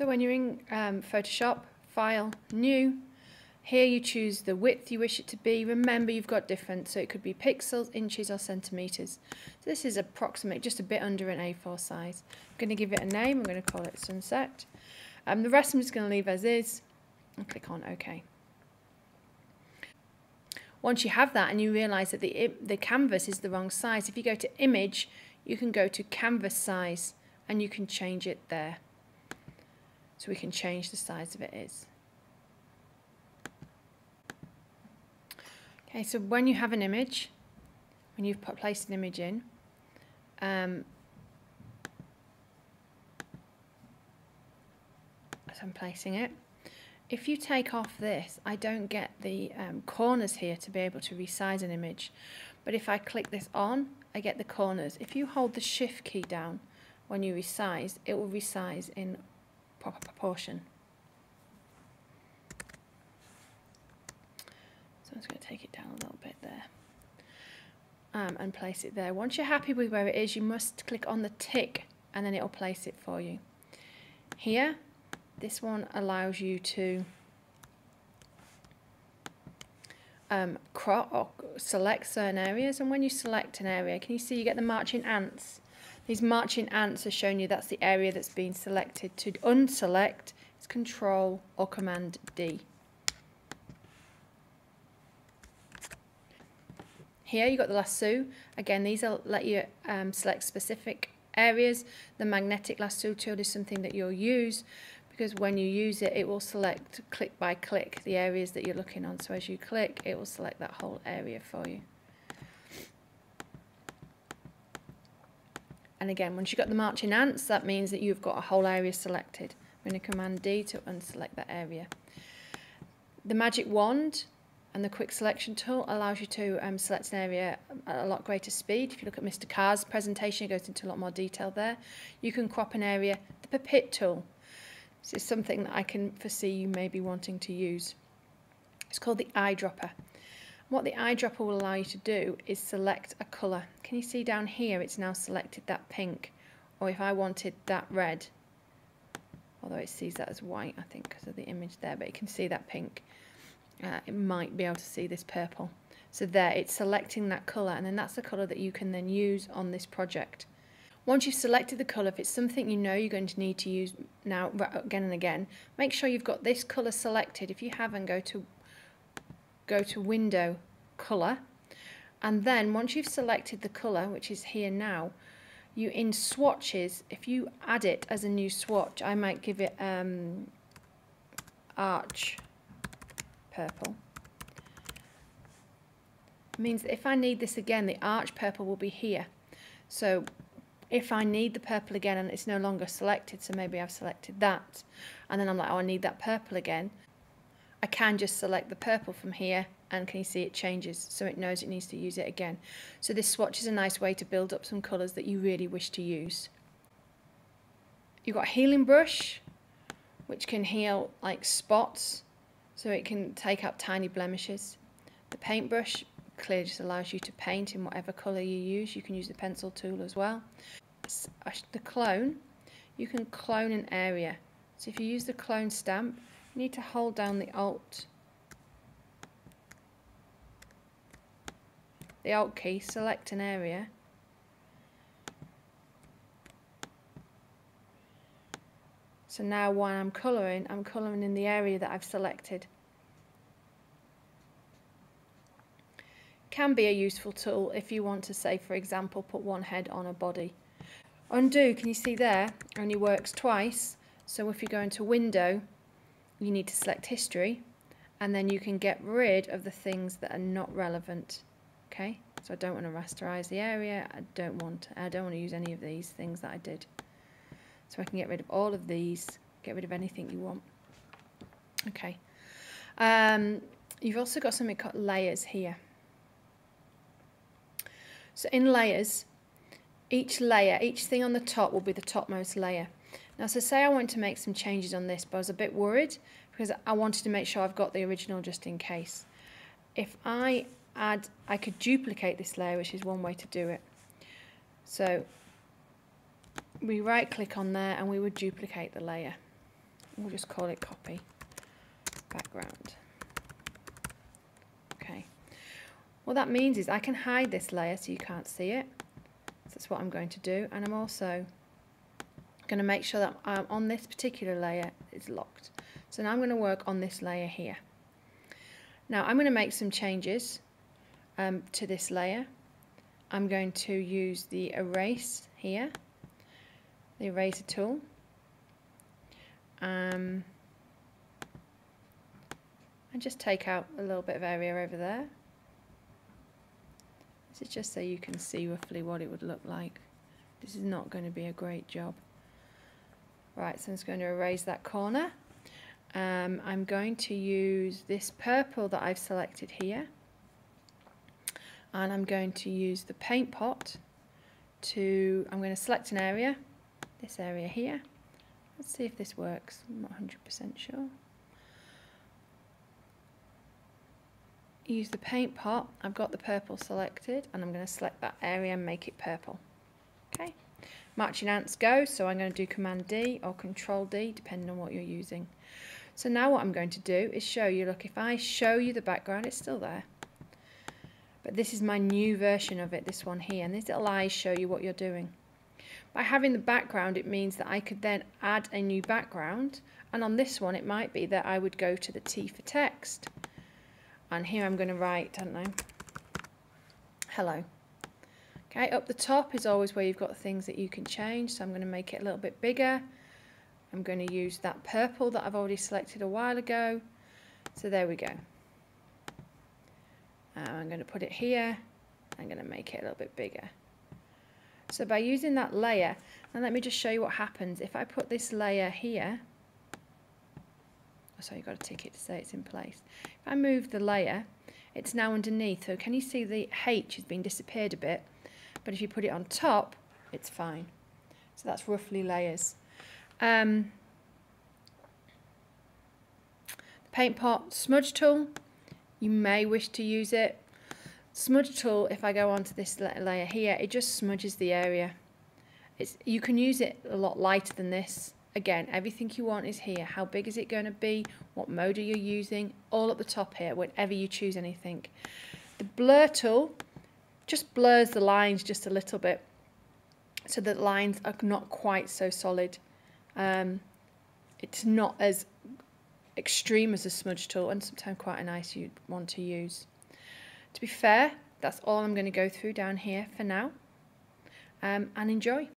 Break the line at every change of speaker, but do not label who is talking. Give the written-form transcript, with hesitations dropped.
So when you're in Photoshop, File, New, here you choose the width you wish it to be. Remember, you've got different, so it could be pixels, inches or centimetres. So this is approximately just a bit under an A4 size. I'm going to give it a name. I'm going to call it Sunset. The rest I'm just going to leave as is and click on OK. Once you have that and you realise that the canvas is the wrong size, if you go to Image, you can go to Canvas Size and you can change it there. So we can change the size of it is. Okay, so when you have an image, when you've placed an image in, as I'm placing it, if you take off this, I don't get the corners here to be able to resize an image. But if I click this on, I get the corners. If you hold the Shift key down when you resize, it will resize in proper proportion. So I'm just going to take it down a little bit there and place it there. Once you're happy with where it is, you must click on the tick and then it will place it for you. Here, this one allows you to crop or select certain areas, and when you select an area, can you see you get the marching ants? These marching ants are showing you that's the area that's been selected. To unselect, it's Control or Command D. Here you've got the lasso. Again, these will let you select specific areas. The magnetic lasso tool is something that you'll use because when you use it, it will select click by click the areas that you're looking on. So as you click, it will select that whole area for you. And again, once you've got the marching ants, that means that you've got a whole area selected. I'm going to Command D to unselect that area. The magic wand and the quick selection tool allows you to select an area at a lot greater speed. If you look at Mr. Carr's presentation, it goes into a lot more detail there. You can crop an area. The pipette tool, this is something that I can foresee you may be wanting to use. It's called the eyedropper. What the eyedropper will allow you to do is select a colour. Can you see down here it's now selected that pink, or if I wanted that red, although it sees that as white I think because of the image there, but you can see that pink. It might be able to see this purple. So there, it's selecting that colour, and then that's the colour that you can then use on this project. Once you've selected the colour, if it's something you know you're going to need to use now again and again, make sure you've got this colour selected. If you haven't, go to Window, Colour, and then once you've selected the colour, which is here now, you in swatches, if you add it as a new swatch, I might give it Arch Purple. It means that if I need this again, the Arch Purple will be here. So if I need the purple again and it's no longer selected, so maybe I've selected that, and then I'm like, oh, I need that purple again, I can just select the purple from here, and can you see it changes, so it knows it needs to use it again. So this swatch is a nice way to build up some colours that you really wish to use. You've got a healing brush, which can heal like spots, so it can take out tiny blemishes. The paintbrush clearly just allows you to paint in whatever colour you use. You can use the pencil tool as well. The clone, you can clone an area. So if you use the clone stamp, you need to hold down the Alt key, select an area, so now when I'm colouring in the area that I've selected. Can be a useful tool if you want to, say for example, put one head on a body. Undo, can you see there, only works twice, so if you go into Window, you need to select History, and then you can get rid of the things that are not relevant. Okay, so I don't want to rasterize the area, I don't want to use any of these things that I did. So I can get rid of all of these, get rid of anything you want. Okay, you've also got something called layers here. So in layers, each layer, each thing on the top will be the topmost layer. Now, so say I want to make some changes on this, but I was a bit worried because I wanted to make sure I've got the original just in case. If I could duplicate this layer, which is one way to do it. So we right click on there and we would duplicate the layer. We'll just call it copy background. Okay. What that means is I can hide this layer so you can't see it. So that's what I'm going to do. And I'm also going to make sure that on this particular layer it's locked. So now I'm going to work on this layer here. Now I'm going to make some changes to this layer. I'm going to use the erase here, the eraser tool. And just take out a little bit of area over there. This is just so you can see roughly what it would look like. This is not going to be a great job. Right, so I'm just going to erase that corner. I'm going to use this purple that I've selected here, and I'm going to use the paint pot I'm going to select an area, this area here. Let's see if this works. I'm not 100% sure. Use the paint pot. I've got the purple selected, and I'm going to select that area and make it purple. Okay. Marching ants go, so I'm going to do Command D or Control D, depending on what you're using. So now what I'm going to do is show you, look, if I show you the background, it's still there. But this is my new version of it, this one here, and these little eyes show you what you're doing. By having the background, it means that I could then add a new background, and on this one it might be that I would go to the T for text, and here I'm going to write, I don't know, hello. Okay, up the top is always where you've got things that you can change, so I'm going to make it a little bit bigger. I'm going to use that purple that I've already selected a while ago, so there we go. I'm going to put it here. I'm going to make it a little bit bigger. So by using that layer, and let me just show you what happens if I put this layer here. Oh, sorry, you've got to tick it to say it's in place. If I move the layer, it's now underneath. So can you see the H has been disappeared a bit? But if you put it on top, it's fine. So that's roughly layers. The paint pot smudge tool, you may wish to use it. Smudge tool, if I go onto this layer here, it just smudges the area. You can use it a lot lighter than this. Again, everything you want is here. How big is it going to be? What mode are you using? All at the top here, whenever you choose anything. The blur tool just blurs the lines just a little bit, so that lines are not quite so solid. It's not as extreme as a smudge tool, and sometimes quite a nice one to use. To be fair, that's all I'm going to go through down here for now, and enjoy.